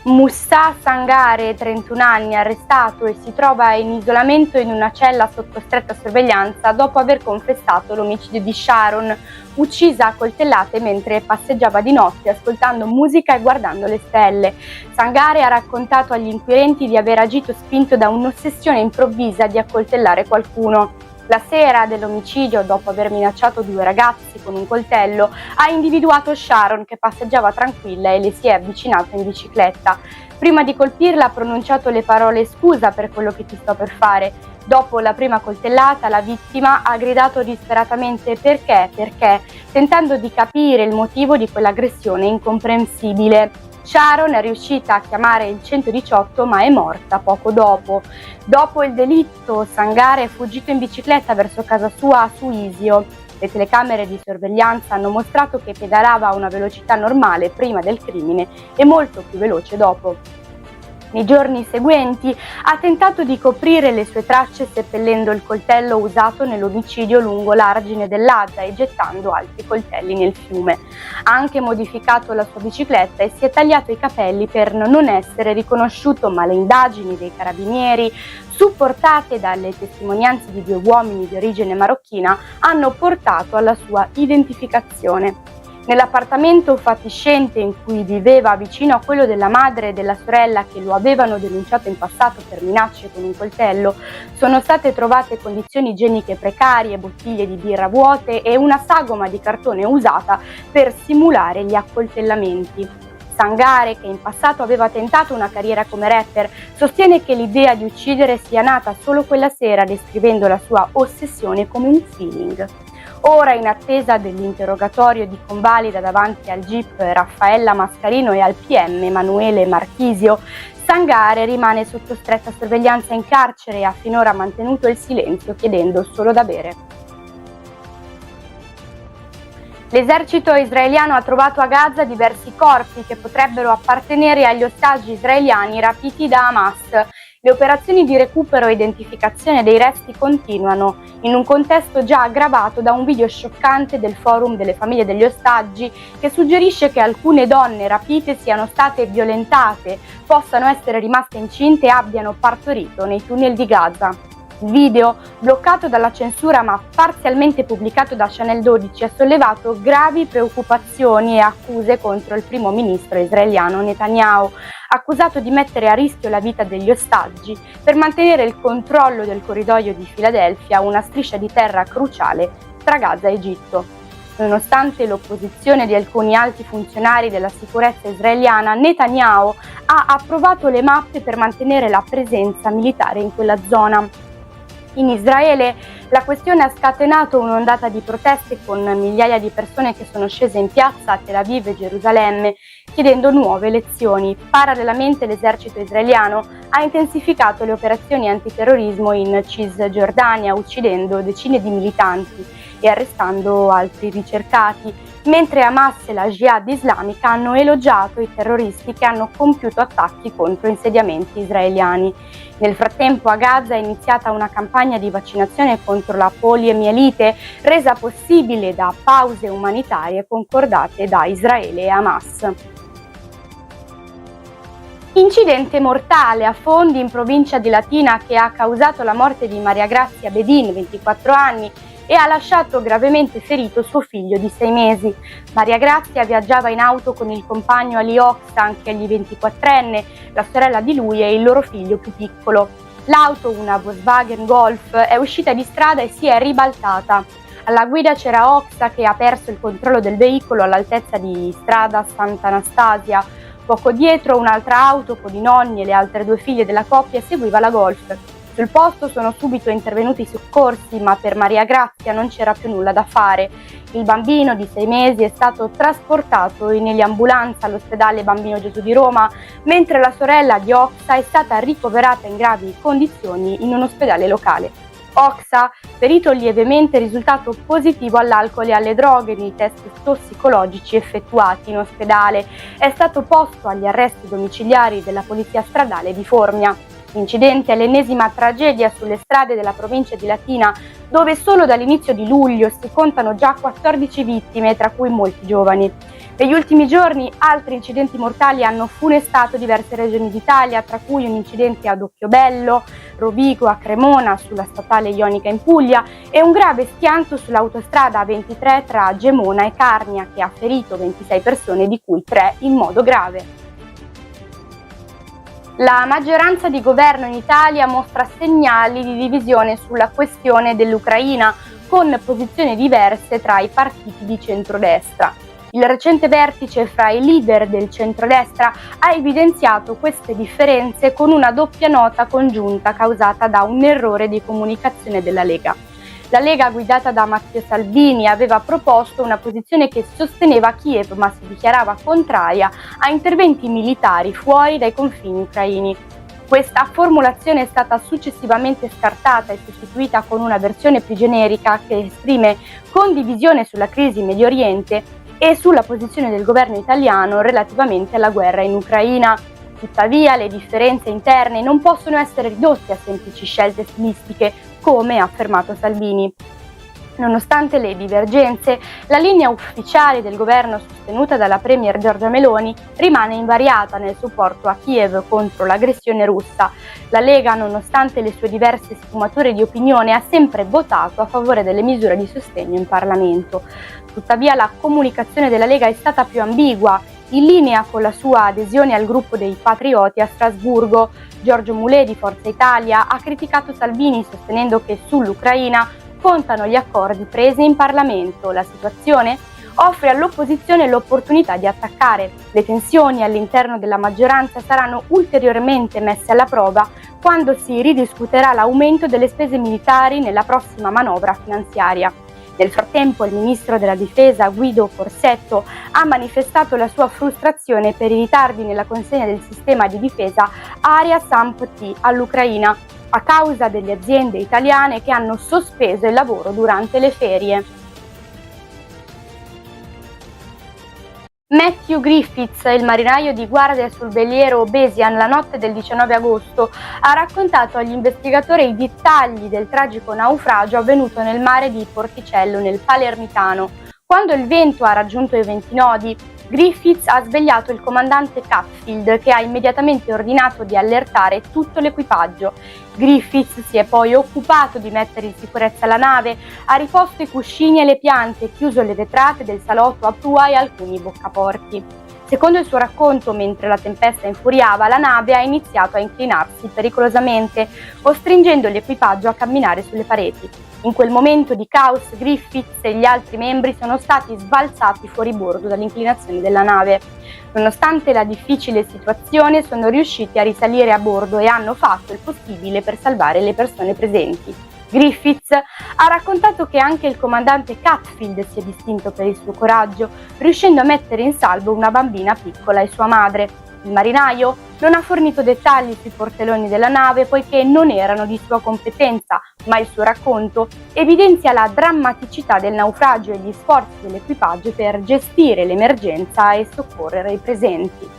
Moussa Sangare, 31 anni, arrestato e si trova in isolamento in una cella sotto stretta sorveglianza dopo aver confessato l'omicidio di Sharon, uccisa a coltellate mentre passeggiava di notte ascoltando musica e guardando le stelle. Sangare ha raccontato agli inquirenti di aver agito spinto da un'ossessione improvvisa di accoltellare qualcuno. La sera dell'omicidio, dopo aver minacciato 2 ragazzi con un coltello, ha individuato Sharon che passeggiava tranquilla e le si è avvicinato in bicicletta. Prima di colpirla ha pronunciato le parole "scusa per quello che ti sto per fare". Dopo la prima coltellata la vittima ha gridato disperatamente "perché, perché?", tentando di capire il motivo di quell'aggressione incomprensibile. Sharon è riuscita a chiamare il 118 ma è morta poco dopo. Dopo il delitto, Sangare è fuggito in bicicletta verso casa sua a Suisio. Le telecamere di sorveglianza hanno mostrato che pedalava a una velocità normale prima del crimine e molto più veloce dopo. Nei giorni seguenti ha tentato di coprire le sue tracce seppellendo il coltello usato nell'omicidio lungo l'argine dell'Adda e gettando altri coltelli nel fiume. Ha anche modificato la sua bicicletta e si è tagliato i capelli per non essere riconosciuto, ma le indagini dei carabinieri, supportate dalle testimonianze di 2 uomini di origine marocchina, hanno portato alla sua identificazione. Nell'appartamento fatiscente in cui viveva vicino a quello della madre e della sorella che lo avevano denunciato in passato per minacce con un coltello, sono state trovate condizioni igieniche precarie, bottiglie di birra vuote e una sagoma di cartone usata per simulare gli accoltellamenti. Sangare, che in passato aveva tentato una carriera come rapper, sostiene che l'idea di uccidere sia nata solo quella sera, descrivendo la sua ossessione come un feeling. Ora, in attesa dell'interrogatorio di convalida davanti al GIP Raffaella Mascarino e al PM Emanuele Marchisio, Sangare rimane sotto stretta sorveglianza in carcere e ha finora mantenuto il silenzio, chiedendo solo da bere. L'esercito israeliano ha trovato a Gaza diversi corpi che potrebbero appartenere agli ostaggi israeliani rapiti da Hamas. Le operazioni di recupero e identificazione dei resti continuano, in un contesto già aggravato da un video scioccante del Forum delle famiglie degli ostaggi che suggerisce che alcune donne rapite siano state violentate, possano essere rimaste incinte e abbiano partorito nei tunnel di Gaza. Il video, bloccato dalla censura ma parzialmente pubblicato da Channel 12, ha sollevato gravi preoccupazioni e accuse contro il primo ministro israeliano Netanyahu, accusato di mettere a rischio la vita degli ostaggi per mantenere il controllo del corridoio di Filadelfia, una striscia di terra cruciale tra Gaza e Egitto. Nonostante l'opposizione di alcuni alti funzionari della sicurezza israeliana, Netanyahu ha approvato le mappe per mantenere la presenza militare in quella zona. In Israele la questione ha scatenato un'ondata di proteste con migliaia di persone che sono scese in piazza a Tel Aviv e Gerusalemme chiedendo nuove elezioni. Parallelamente l'esercito israeliano ha intensificato le operazioni antiterrorismo in Cisgiordania, uccidendo decine di militanti e arrestando altri ricercati, mentre Hamas e la Jihad islamica hanno elogiato i terroristi che hanno compiuto attacchi contro insediamenti israeliani. Nel frattempo a Gaza è iniziata una campagna di vaccinazione contro la poliomielite resa possibile da pause umanitarie concordate da Israele e Hamas. Incidente mortale a Fondi in provincia di Latina che ha causato la morte di Maria Grazia Bedin, 24 anni, e ha lasciato gravemente ferito suo figlio di 6 mesi. Maria Grazia viaggiava in auto con il compagno Ali Oxa, anch'egli 24enne, la sorella di lui e il loro figlio più piccolo. L'auto, una Volkswagen Golf, è uscita di strada e si è ribaltata. Alla guida c'era Oxa che ha perso il controllo del veicolo all'altezza di strada Sant'Anastasia. Poco dietro un'altra auto con i nonni e le altre 2 figlie della coppia seguiva la Golf. Sul posto sono subito intervenuti i soccorsi, ma per Maria Grazia non c'era più nulla da fare. Il bambino di 6 mesi è stato trasportato in eliambulanza all'ospedale Bambino Gesù di Roma, mentre la sorella di Oxa è stata ricoverata in gravi condizioni in un ospedale locale. Oxa, ferito lievemente, è risultato positivo all'alcol e alle droghe nei test tossicologici effettuati in ospedale. È stato posto agli arresti domiciliari della polizia stradale di Formia. L'incidente è l'ennesima tragedia sulle strade della provincia di Latina, dove solo dall'inizio di luglio si contano già 14 vittime, tra cui molti giovani. Negli ultimi giorni altri incidenti mortali hanno funestato diverse regioni d'Italia, tra cui un incidente a Doppiobello, Rovigo a Cremona sulla statale Ionica in Puglia e un grave schianto sull'autostrada A23 tra Gemona e Carnia che ha ferito 26 persone, di cui 3 in modo grave. La maggioranza di governo in Italia mostra segnali di divisione sulla questione dell'Ucraina, con posizioni diverse tra i partiti di centrodestra. Il recente vertice fra i leader del centrodestra ha evidenziato queste differenze con una doppia nota congiunta causata da un errore di comunicazione della Lega. La Lega, guidata da Matteo Salvini, aveva proposto una posizione che sosteneva Kiev, ma si dichiarava contraria a interventi militari fuori dai confini ucraini. Questa formulazione è stata successivamente scartata e sostituita con una versione più generica che esprime condivisione sulla crisi in Medio Oriente e sulla posizione del governo italiano relativamente alla guerra in Ucraina. Tuttavia, le differenze interne non possono essere ridotte a semplici scelte stilistiche, come ha affermato Salvini. Nonostante le divergenze, la linea ufficiale del governo sostenuta dalla premier Giorgia Meloni rimane invariata nel supporto a Kiev contro l'aggressione russa. La Lega, nonostante le sue diverse sfumature di opinione, ha sempre votato a favore delle misure di sostegno in Parlamento. Tuttavia la comunicazione della Lega è stata più ambigua. In linea con la sua adesione al gruppo dei Patrioti a Strasburgo, Giorgio Mulè di Forza Italia ha criticato Salvini sostenendo che sull'Ucraina contano gli accordi presi in Parlamento. La situazione offre all'opposizione l'opportunità di attaccare. Le tensioni all'interno della maggioranza saranno ulteriormente messe alla prova quando si ridiscuterà l'aumento delle spese militari nella prossima manovra finanziaria. Nel frattempo il ministro della Difesa Guido Forsetto ha manifestato la sua frustrazione per i ritardi nella consegna del sistema di difesa Arias-AMP-T all'Ucraina, a causa delle aziende italiane che hanno sospeso il lavoro durante le ferie. Matthew Griffiths, il marinaio di guardia sul veliero Besian la notte del 19 agosto, ha raccontato agli investigatori i dettagli del tragico naufragio avvenuto nel mare di Porticello, nel Palermitano. Quando il vento ha raggiunto i 20 nodi, Griffiths ha svegliato il comandante Catfield, che ha immediatamente ordinato di allertare tutto l'equipaggio. Griffiths si è poi occupato di mettere in sicurezza la nave, ha riposto i cuscini e le piante, chiuso le vetrate del salotto a prua e alcuni boccaporti. Secondo il suo racconto, mentre la tempesta infuriava, la nave ha iniziato a inclinarsi pericolosamente, costringendo l'equipaggio a camminare sulle pareti. In quel momento di caos, Griffiths e gli altri membri sono stati sbalzati fuori bordo dall'inclinazione della nave. Nonostante la difficile situazione, sono riusciti a risalire a bordo e hanno fatto il possibile per salvare le persone presenti. Griffiths ha raccontato che anche il comandante Catfield si è distinto per il suo coraggio, riuscendo a mettere in salvo una bambina piccola e sua madre. Il marinaio non ha fornito dettagli sui portelloni della nave poiché non erano di sua competenza, ma il suo racconto evidenzia la drammaticità del naufragio e gli sforzi dell'equipaggio per gestire l'emergenza e soccorrere i presenti.